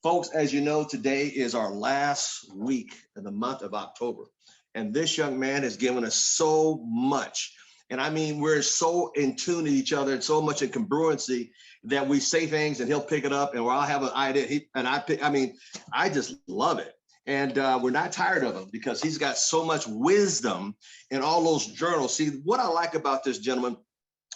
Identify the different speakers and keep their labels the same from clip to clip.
Speaker 1: Folks, as you know, today is our last week in the month of October. And this young man has given us so much. And I mean, we're so in tune to each other and so much in congruency that we say things and he'll pick it up and I'll have an idea. I just love it. And we're not tired of him because he's got so much wisdom in all those journals. See, what I like about this gentleman,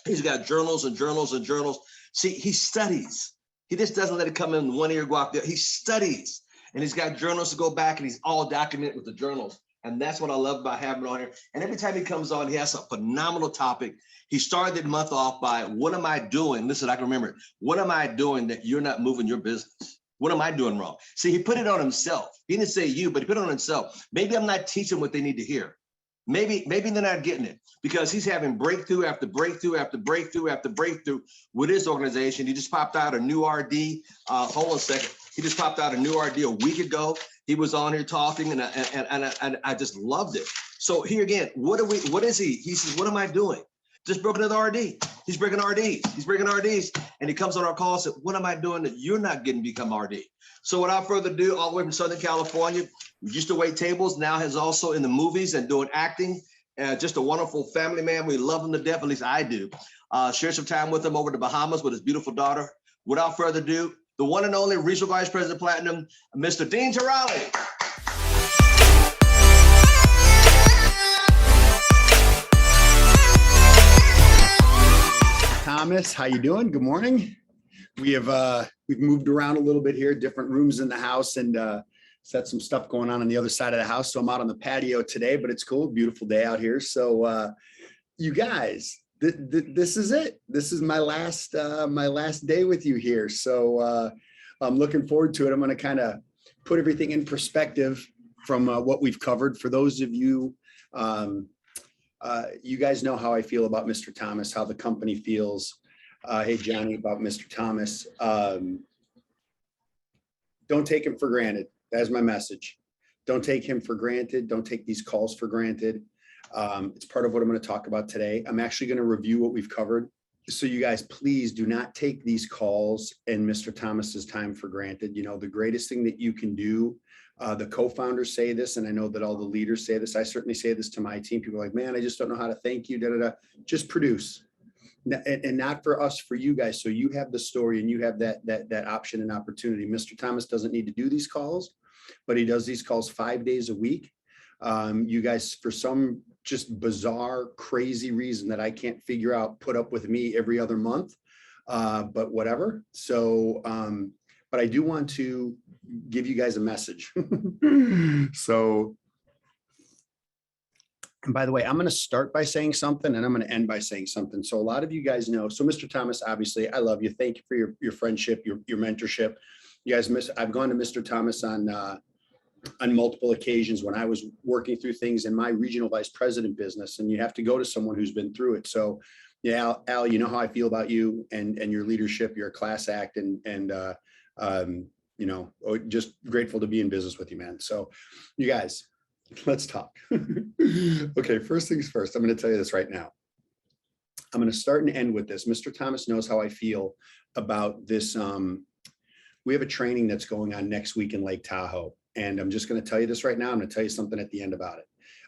Speaker 1: he's got journals and journals and journals. See, he studies. He just doesn't let it come in one ear, go out there. He studies, and he's got journals to go back, and he's all documented with the journals. And that's what I love about having him on here. And every time he comes on, he has a phenomenal topic. He started the month off by, what am I doing? Listen, I can remember it. What am I doing that you're not moving your business? What am I doing wrong? See, he put it on himself. He didn't say you, but he put it on himself. Maybe I'm not teaching what they need to hear. Maybe they're not getting it because he's having breakthrough after breakthrough after breakthrough after breakthrough with his organization. He just popped out a new RD. Hold on a second. He just popped out a new RD a week ago. He was on here talking, and I just loved it. So here again, what is he? He says, what am I doing? Just broke another RD. He's breaking RDs. He's breaking RDs. And he comes on our call and said, what am I doing that you're not getting to become RD? So without further ado, all the way from Southern California, we used to wait tables, now has also in the movies and doing acting. Just a wonderful family man. We love him to death, at least I do. Share some time with him over the Bahamas with his beautiful daughter. Without further ado, the one and only Regional Vice President Platinum, Mr. Dean Tarrolly.
Speaker 2: Thomas, how you doing? Good morning. We've moved around a little bit here, different rooms in the house, and set some stuff going on the other side of the house. So I'm out on the patio today, but it's cool. Beautiful day out here. So you guys, this is it. This is my last day with you here. So I'm looking forward to it. I'm going to kind of put everything in perspective from what we've covered. For those of you, you guys know how I feel about Mr. Thomas, how the company feels. Hey, Johnny, about Mr. Thomas. Don't take him for granted. That's my message. Don't take him for granted. Don't take these calls for granted. It's part of what I'm going to talk about today. I'm actually going to review what we've covered. So you guys, please do not take these calls and Mr. Thomas's time for granted. You know, the greatest thing that you can do, the co-founders say this, and I know that all the leaders say this. I certainly say this to my team. People are like, man, I just don't know how to thank you. Da, da, da. Just produce. And not for us, for you guys. So you have the story and you have that option and opportunity. Mr. Thomas doesn't need to do these calls, but he does these calls 5 days a week. You guys, for some just bizarre, crazy reason that I can't figure out, put up with me every other month, but whatever. So, but I do want to give you guys a message. So, and by the way, I'm going to start by saying something and I'm going to end by saying something. So a lot of you guys know, so Mr. Thomas, obviously, I love you. Thank you for your friendship, your mentorship. You guys I've gone to Mr. Thomas on multiple occasions when I was working through things in my regional vice president business, and you have to go to someone who's been through it. So yeah, Al, you know how I feel about you and your leadership. You're a class act, and you know, just grateful to be in business with you, man. So you guys, let's talk. Okay, first things first, I'm going to tell you this right now. I'm going to start and end with this. Mr. Thomas knows how I feel about this. We have a training that's going on next week in Lake Tahoe. And I'm just going to tell you this right now. I'm going to tell you something at the end about it.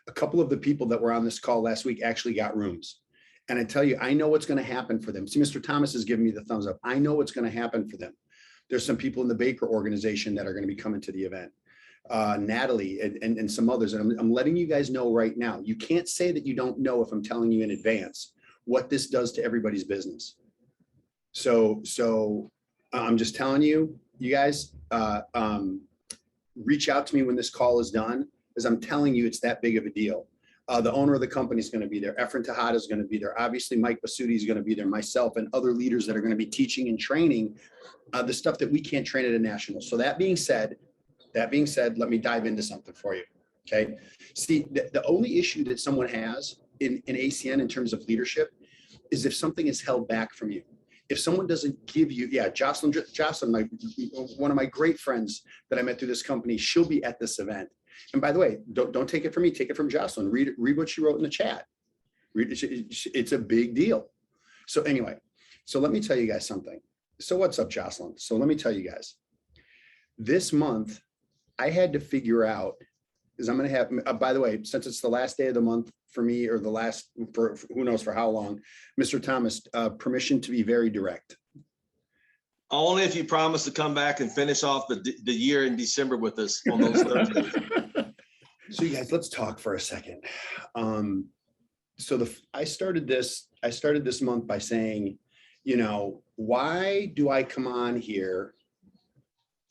Speaker 2: A couple of the people that were on this call last week actually got rooms. And I tell you, I know what's going to happen for them. See, Mr. Thomas is giving me the thumbs up. I know what's going to happen for them. There's some people in the Baker organization that are going to be coming to the event. Natalie and some others. And I'm letting you guys know right now. You can't say that you don't know if I'm telling you in advance what this does to everybody's business. So I'm just telling you, you guys, reach out to me when this call is done, as I'm telling you, it's that big of a deal. The owner of the company is going to be there. Efren Tejada is going to be there. Obviously, Mike Basutti is going to be there. Myself and other leaders that are going to be teaching and training the stuff that we can't train at a national. So that being said, let me dive into something for you. Okay. See, the only issue that someone has in ACN in terms of leadership is if something is held back from you. If someone doesn't give you, yeah, Jocelyn, one of my great friends that I met through this company, she'll be at this event. And by the way, don't take it from me, take it from Jocelyn. Read what she wrote in the chat. It's a big deal. So anyway, so let me tell you guys something. So what's up, Jocelyn? So let me tell you guys. This month, I had to figure out, because I'm going to have, by the way, since it's the last day of the month for me, or the last, for who knows for how long, Mr. Thomas, permission to be very direct.
Speaker 1: Only if you promise to come back and finish off the year in December with us on those Thursdays.
Speaker 2: So you guys, let's talk for a second. So I started this month by saying, you know, why do I come on here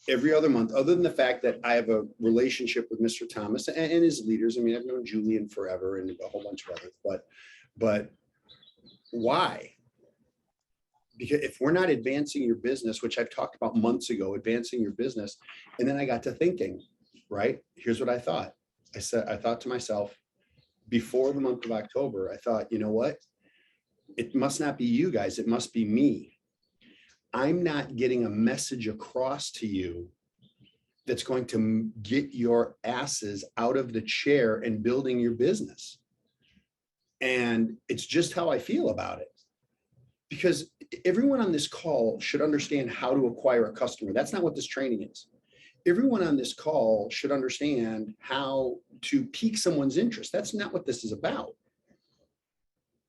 Speaker 2: every other month, other than the fact that I have a relationship with Mr. Thomas and his leaders? I mean, I've known Julian forever and a whole bunch of others, but why? Because if we're not advancing your business, which I've talked about months ago, advancing your business, and then I got to thinking, right? Here's what I thought. I thought to myself, before the month of October, I thought, you know what? It must not be you guys. It must be me. I'm not getting a message across to you that's going to get your asses out of the chair and building your business. And it's just how I feel about it. Because everyone on this call should understand how to acquire a customer. That's not what this training is. Everyone on this call should understand how to pique someone's interest. That's not what this is about.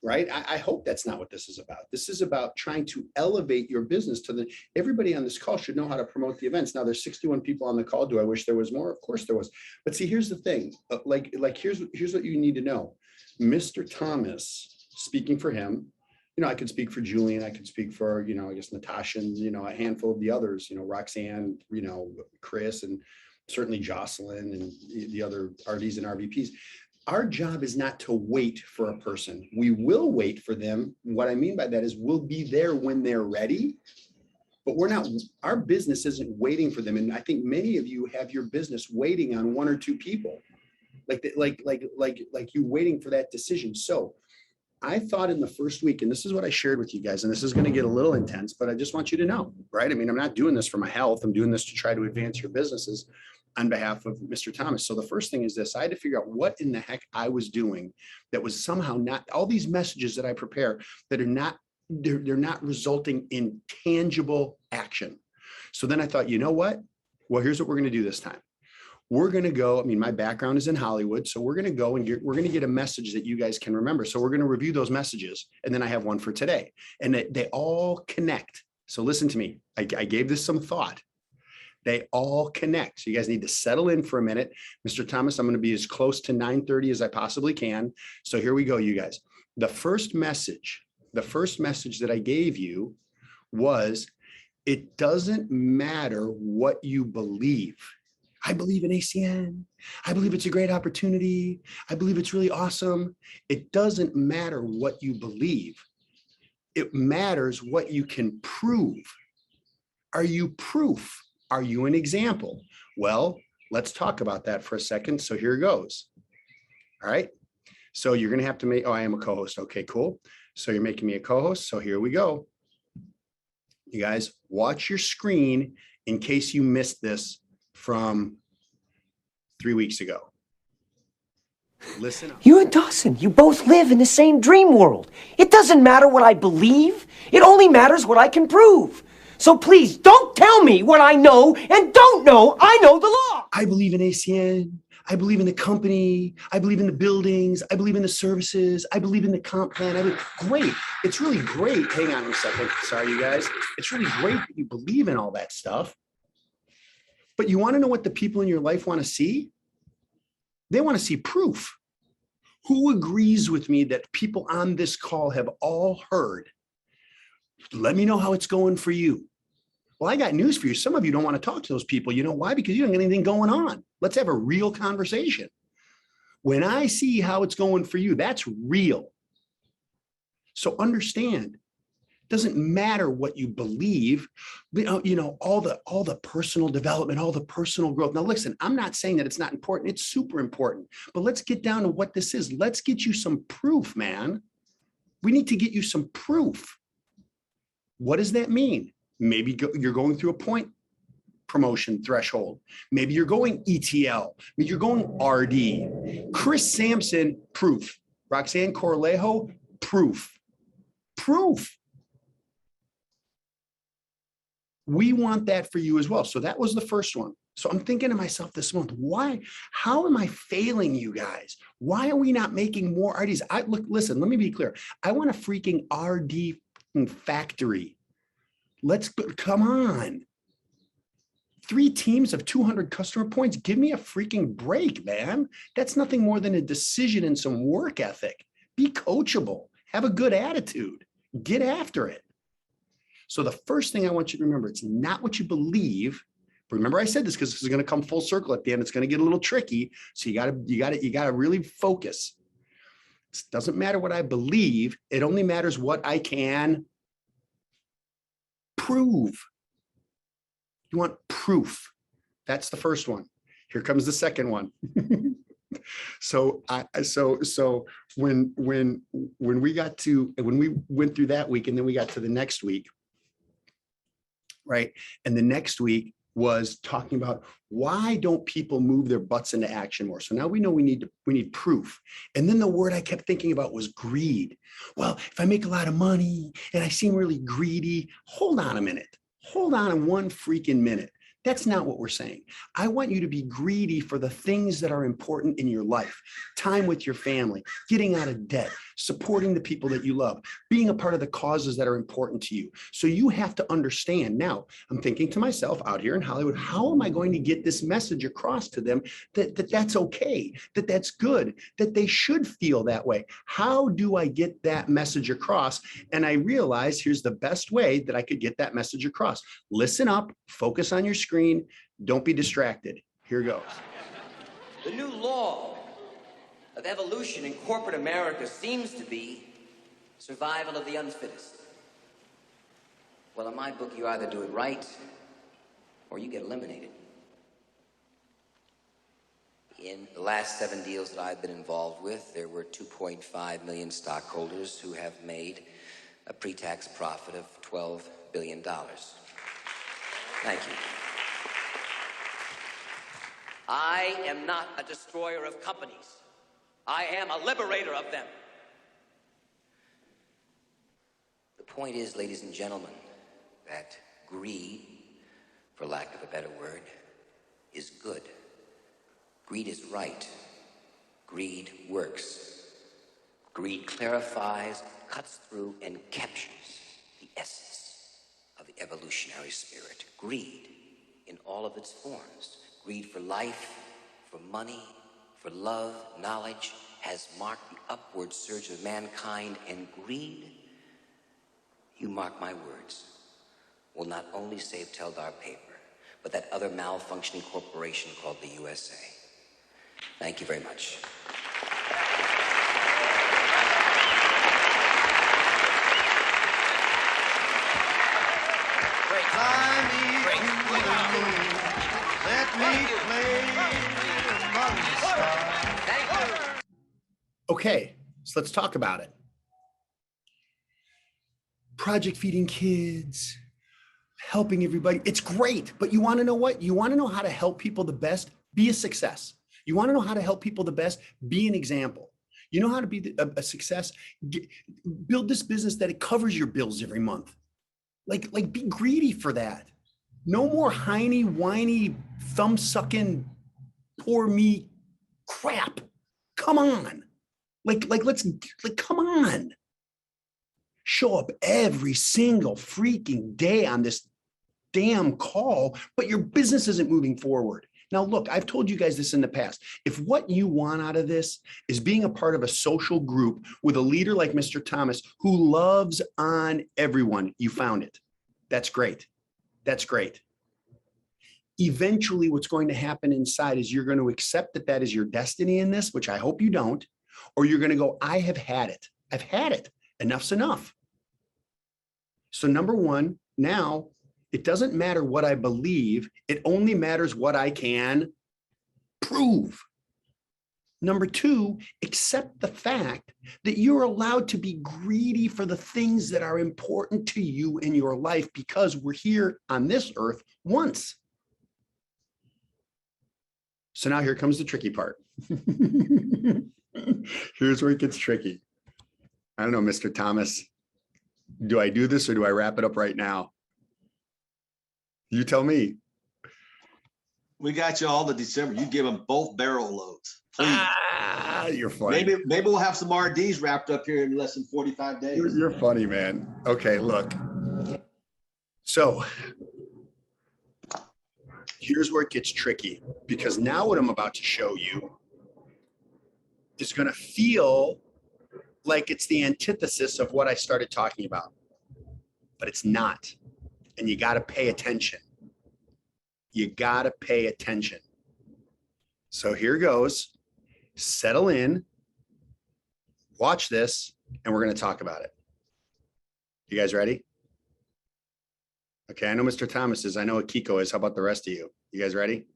Speaker 2: Right? I hope that's not what this is about. This is about trying to elevate your business to everybody on this call should know how to promote the events. Now there's 61 people on the call. Do I wish there was more? Of course there was. But see, here's the thing. Here's what you need to know. Mr. Thomas, speaking for him, you know, I could speak for Julian. I could speak for, you know, I guess Natasha and, you know, a handful of the others, you know, Roxanne, you know, Chris, and certainly Jocelyn and the other RDs and RVPs. Our job is not to wait for a person. We will wait for them. What I mean by that is we'll be there when they're ready, but we're not, our business isn't waiting for them. And I think many of you have your business waiting on one or two people, like you waiting for that decision. So I thought in the first week, and this is what I shared with you guys, and this is going to get a little intense, but I just want you to know, right? I mean, I'm not doing this for my health. I'm doing this to try to advance your businesses on behalf of Mr. Thomas. So the first thing is this: I had to figure out what in the heck I was doing that was somehow not, all these messages that I prepare that are not, they're not resulting in tangible action. So then I thought, you know what? Well, here's what we're going to do this time. We're going to go, I mean, my background is in Hollywood, so we're going to go and we're going to get a message that you guys can remember. So we're going to review those messages. And then I have one for today, and they all connect. So listen to me. I gave this some thought. They all connect. So you guys need to settle in for a minute. Mr. Thomas, I'm going to be as close to 9:30 as I possibly can. So here we go, you guys. The first message that I gave you was, it doesn't matter what you believe. I believe in ACN. I believe it's a great opportunity. I believe it's really awesome. It doesn't matter what you believe. It matters what you can prove. Are you proof? Are you an example? Well, let's talk about that for a second. So here goes. All right. So you're going to have to make, oh, I am a co-host. Okay, cool. So you're making me a co-host. So here we go. You guys watch your screen in case you missed this from 3 weeks ago. Listen up.
Speaker 3: You and Dawson, you both live in the same dream world. It doesn't matter what I believe. It only matters what I can prove. So please don't tell me what I know and don't know. I know the law.
Speaker 2: I believe in ACN. I believe in the company. I believe in the buildings. I believe in the services. I believe in the comp plan. Great. It's really great. Hang on a second. Sorry, you guys. It's really great that you believe in all that stuff. But you want to know what the people in your life want to see? They want to see proof. Who agrees with me that people on this call have all heard? Let me know how it's going for you. Well, I got news for you. Some of you don't want to talk to those people. You know why? Because you don't get anything going on. Let's have a real conversation. When I see how it's going for you, that's real. So understand, it doesn't matter what you believe, you know, all the personal development, all the personal growth. Now, listen, I'm not saying that it's not important. It's super important. But let's get down to what this is. Let's get you some proof, man. We need to get you some proof. What does that mean? Maybe you're going through a point promotion threshold. Maybe you're going ETL. Maybe you're going RD. Chris Sampson, proof. Roxanne Corlejo, proof. Proof. We want that for you as well. So that was the first one. So I'm thinking to myself this month, why, how am I failing you guys? Why are we not making more RDs? Listen, let me be clear. I want a freaking RD factory. Come on. 3 teams of 200 customer points. Give me a freaking break, man. That's nothing more than a decision and some work ethic. Be coachable. Have a good attitude. Get after it. So the first thing I want you to remember, it's not what you believe. Remember I said this because this is going to come full circle at the end. It's going to get a little tricky. So you got to really focus. It doesn't matter what I believe. It only matters what I can prove. You want proof. That's the first one. Here comes the second one. So when we went through that week and then we got to the next week, right? And the next week was talking about why don't people move their butts into action more? So now we know we need proof. And then the word I kept thinking about was greed. Well, if I make a lot of money and I seem really greedy, hold on a minute. Hold on one freaking minute. That's not what we're saying. I want you to be greedy for the things that are important in your life. Time with your family, getting out of debt, supporting the people that you love, being a part of the causes that are important to you. So you have to understand. Now, I'm thinking to myself out here in Hollywood, how am I going to get this message across to them that that's okay, that that's good, that they should feel that way? How do I get that message across? And I realized here's the best way that I could get that message across. Listen up, focus on your screen. Don't be distracted. Here goes.
Speaker 4: The new law of evolution in corporate America seems to be survival of the unfittest. Well, in my book, you either do it right or you get eliminated. In the last 7 deals that I've been involved with, there were 2.5 million stockholders who have made a pre-tax profit of $12 billion. Thank you. I am not a destroyer of companies. I am a liberator of them. The point is, ladies and gentlemen, that greed, for lack of a better word, is good. Greed is right. Greed works. Greed clarifies, cuts through, and captures the essence of the evolutionary spirit. Greed in all of its forms. Greed for life, for money, for love, knowledge, has marked the upward surge of mankind, and greed, you mark my words, will not only save Teldar Paper, but that other malfunctioning corporation called the USA. Thank you very much.
Speaker 2: Okay, so let's talk about it. Project feeding kids, helping everybody. It's great, but you want to know what? You want to know how to help people the best? Be a success. You want to know how to help people the best? Be an example. You know how to be a success? Build this business that it covers your bills every month. Like be greedy for that. No more whiny, thumb-sucking, poor me crap. Come on. Come on. Show up every single freaking day on this damn call, but your business isn't moving forward. Now, look, I've told you guys this in the past. If what you want out of this is being a part of a social group with a leader like Mr. Thomas who loves on everyone, you found it. That's great. That's great. Eventually, what's going to happen inside is you're going to accept that that is your destiny in this, which I hope you don't, or you're going to go, I have had it. I've had it. Enough's enough. So number one, now it doesn't matter what I believe. It only matters what I can prove. Number two, accept the fact that you're allowed to be greedy for the things that are important to you in your life because we're here on this earth once. So now here comes the tricky part. Here's where it gets tricky. I don't know, Mr. Thomas, do I do this or do I wrap it up right now? You tell me.
Speaker 1: We got you all the December. You give them both barrel loads, please.
Speaker 2: Ah, you're funny.
Speaker 1: Maybe we'll have some RDs wrapped up here in less than 45 days.
Speaker 2: You're funny, man. Okay, look. So here's where it gets tricky, because now what I'm about to show you is going to feel like it's the antithesis of what I started talking about, but it's not. And you got to pay attention. You got to pay attention. So here goes. Settle in, watch this, and we're going to talk about it. You guys ready? Okay, I know Mr. Thomas is. I know what Kiko is. How about the rest of you? You guys ready?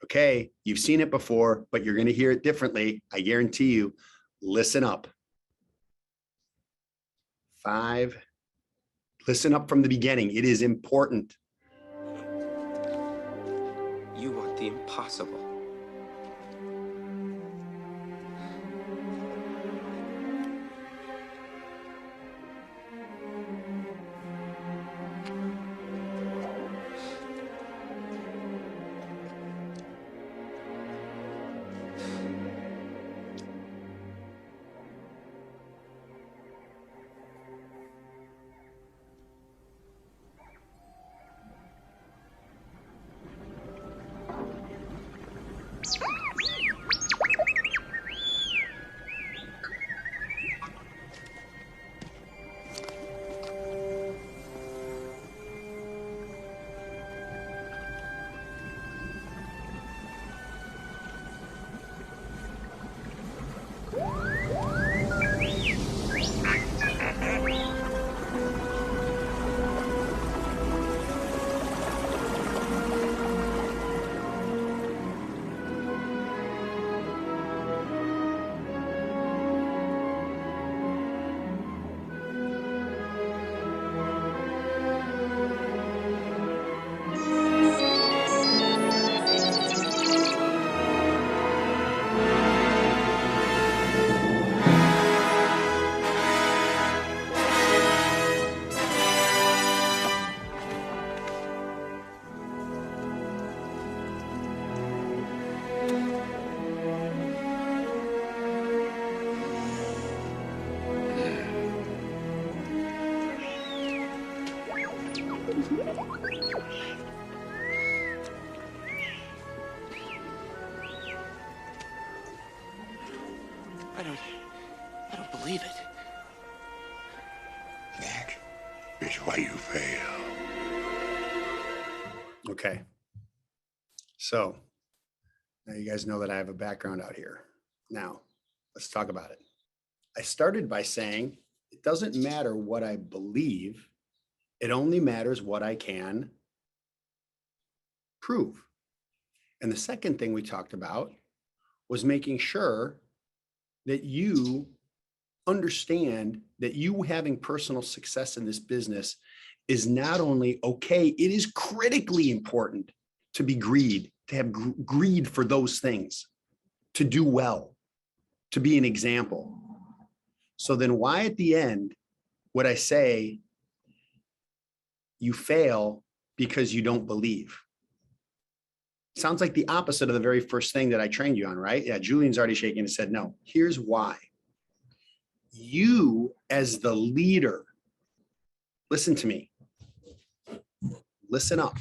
Speaker 2: Okay, you've seen it before, but you're going to hear it differently. I guarantee you. Listen up. 5. Listen up from the beginning. It is important.
Speaker 5: You want the impossible. I don't believe it.
Speaker 6: That is why you fail.
Speaker 2: Okay. So now you guys know that I have a background out here. Now, let's talk about it. I started by saying it doesn't matter what I believe, it only matters what I can prove. And the second thing we talked about was making sure that you understand that you having personal success in this business is not only okay, it is critically important to be greed, to have greed for those things, to do well, to be an example. So then why at the end would I say you fail because you don't believe? Sounds like the opposite of the very first thing that I trained you on, right? Yeah, Julian's already shaking and said, no, here's why. You as the leader, listen to me, listen up.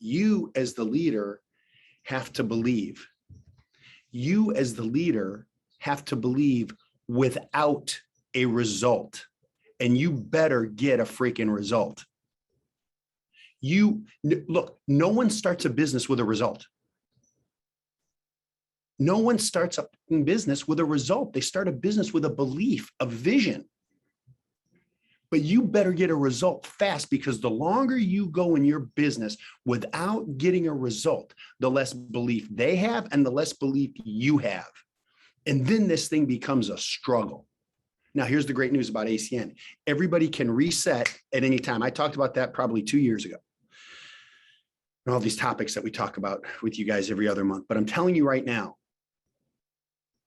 Speaker 2: You as the leader have to believe. You as the leader have to believe without a result, and you better get a freaking result. Look, no one starts a business with a result. No one starts a business with a result. They start a business with a belief, a vision. But you better get a result fast, because the longer you go in your business without getting a result, the less belief they have and the less belief you have. And then this thing becomes a struggle. Now, here's the great news about ACN. Everybody can reset at any time. I talked about that probably 2 years ago. And all these topics that we talk about with you guys every other month. But I'm telling you right now,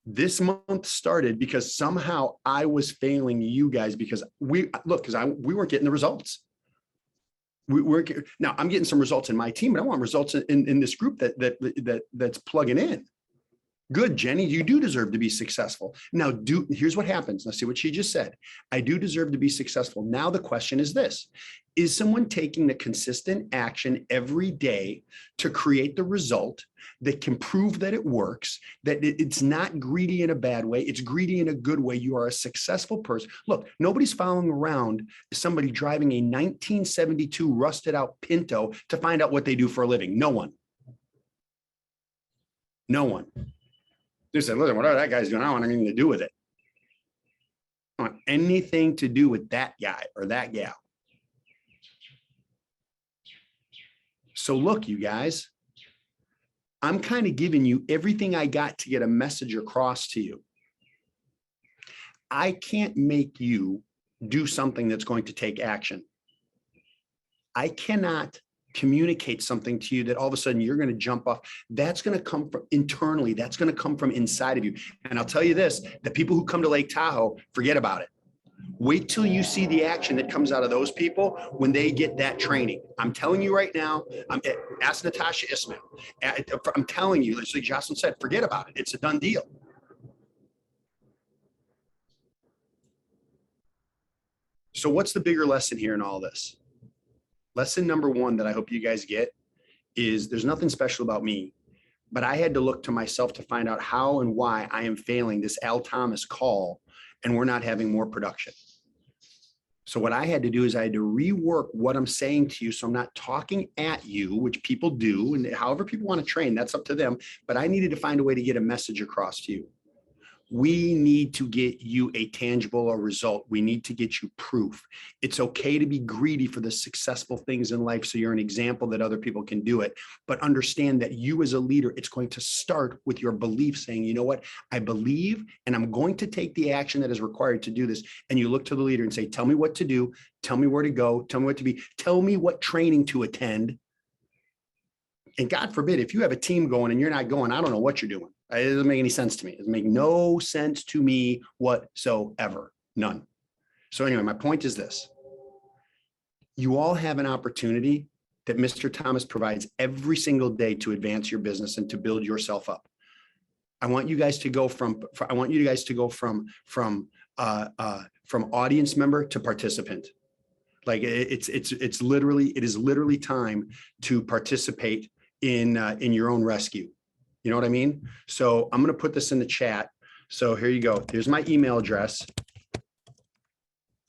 Speaker 2: this month started because somehow I was failing you guys, because we weren't getting the results. We're now I'm getting some results in my team, but I want results in this group that's plugging in. Good, Jenny, you do deserve to be successful. Now, here's what happens. Now, see what she just said. I do deserve to be successful. Now, the question is this. Is someone taking the consistent action every day to create the result that can prove that it works, that it's not greedy in a bad way, it's greedy in a good way? You are a successful person. Look, nobody's following around somebody driving a 1972 rusted out Pinto to find out what they do for a living. No one. No one. They said, listen, whatever that guy's doing, I don't want anything to do with it. I don't want anything to do with that guy or that gal. So look, you guys, I'm kind of giving you everything I got to get a message across to you. I can't make you do something that's going to take action. I cannot communicate something to you that all of a sudden you're going to jump off. That's going to come from internally. That's going to come from inside of you. And I'll tell you this, the people who come to Lake Tahoe, forget about it. Wait till you see the action that comes out of those people when they get that training. I'm telling you right now, ask Natasha Ismail. I'm telling you, like Jocelyn said, forget about it. It's a done deal. So what's the bigger lesson here in all this? Lesson number one that I hope you guys get is there's nothing special about me, but I had to look to myself to find out how and why I am failing this Al Thomas call and we're not having more production. So what I had to do is I had to rework what I'm saying to you. So I'm not talking at you, which people do. And however people want to train, that's up to them. But I needed to find a way to get a message across to you. We need to get you a tangible result. We need to get you proof. It's okay to be greedy for the successful things in life so you're an example that other people can do it. But understand that you as a leader, it's going to start with your belief saying, you know what, I believe and I'm going to take the action that is required to do this. And you look to the leader and say, tell me what to do. Tell me where to go. Tell me what to be. Tell me what training to attend. And God forbid, if you have a team going and you're not going, I don't know what you're doing. It doesn't make any sense to me. It doesn't make no sense to me whatsoever. None. So anyway, my point is this. You all have an opportunity that Mr. Thomas provides every single day to advance your business and to build yourself up. I want you guys to go from audience member to participant. Like it is literally time to participate in your own rescue. You know what I mean? So I'm going to put this in the chat. So here you go. Here's my email address.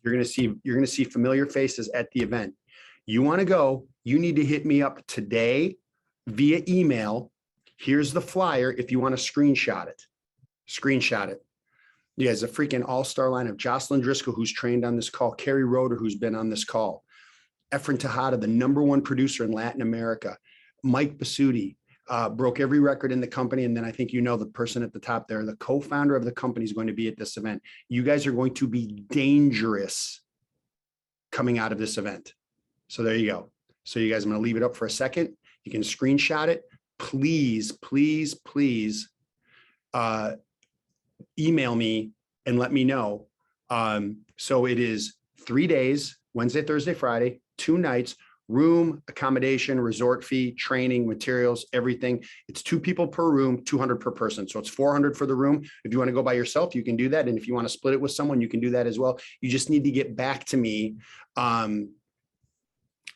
Speaker 2: You're going to see familiar faces at the event. You want to go, you need to hit me up today via email. Here's the flyer if you want to screenshot it. Screenshot it. Yeah, it's a freaking all-star line of Jocelyn Driscoll, who's trained on this call, Carrie Roeder, who's been on this call, Efren Tejada, the #1 producer in Latin America, Mike Basutti, broke every record in the company. And then I think you know the person at the top there, the co-founder of the company is going to be at this event. You guys are going to be dangerous coming out of this event. So there you go. So you guys, I'm going to leave it up for a second. You can screenshot it. Please, please, please email me and let me know. So it is 3 days, Wednesday, Thursday, Friday, 2 nights, room, accommodation, resort fee, training, materials, everything. It's 2 people per room, 200 per person. So it's 400 for the room. If you want to go by yourself, you can do that. And if you want to split it with someone, you can do that as well. You just need to get back to me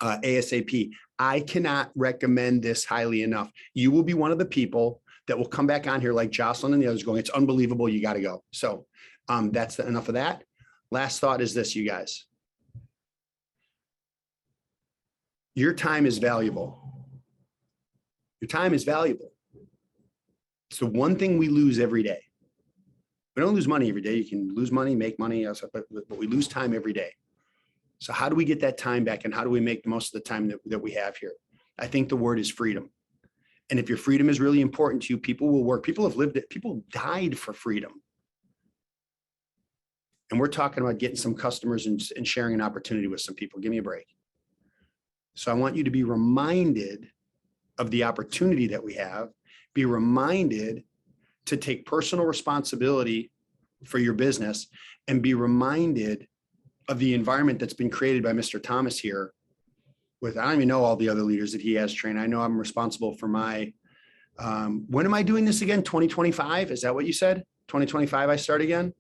Speaker 2: ASAP. I cannot recommend this highly enough. You will be one of the people that will come back on here like Jocelyn and the others going, it's unbelievable. You got to go. So that's enough of that. Last thought is this, you guys. Your time is valuable. Your time is valuable. It's the one thing we lose every day. We don't lose money every day. You can lose money, make money, but we lose time every day. So how do we get that time back and how do we make the most of the time that we have here? I think the word is freedom. And if your freedom is really important to you, people will work. People have lived it. People died for freedom. And we're talking about getting some customers and sharing an opportunity with some people. Give me a break. So I want you to be reminded of the opportunity that we have. Be reminded to take personal responsibility for your business and be reminded of the environment that's been created by Mr. Thomas here with, I don't even know all the other leaders that he has trained. I know I'm responsible for my, when am I doing this again? 2025? Is that what you said? 2025, I start again?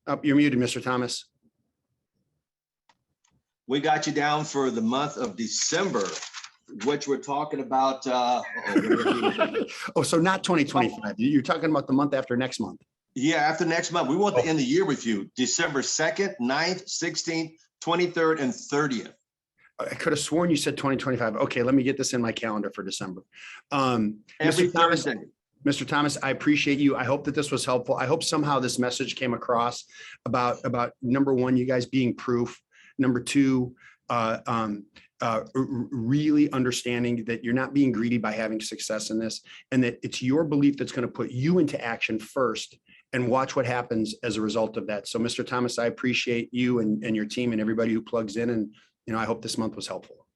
Speaker 2: Oh, you're muted, Mr. Thomas.
Speaker 1: We got you down for the month of December, which we're talking about.
Speaker 2: Oh, so not 2025. You're talking about the month after next month.
Speaker 1: Yeah, after next month. We want to end the year with you, December 2nd, 9th, 16th, 23rd, and 30th.
Speaker 2: I could have sworn you said 2025. Okay, let me get this in my calendar for December.
Speaker 1: Every
Speaker 2: Mr. Thomas,
Speaker 1: Thursday.
Speaker 2: Mr. Thomas, I appreciate you. I hope that this was helpful. I hope somehow this message came across about number one, you guys being proof. Number two, really understanding that you're not being greedy by having success in this, and that it's your belief that's going to put you into action first, and watch what happens as a result of that. So, Mr. Thomas, I appreciate you and your team and everybody who plugs in, and I hope this month was helpful.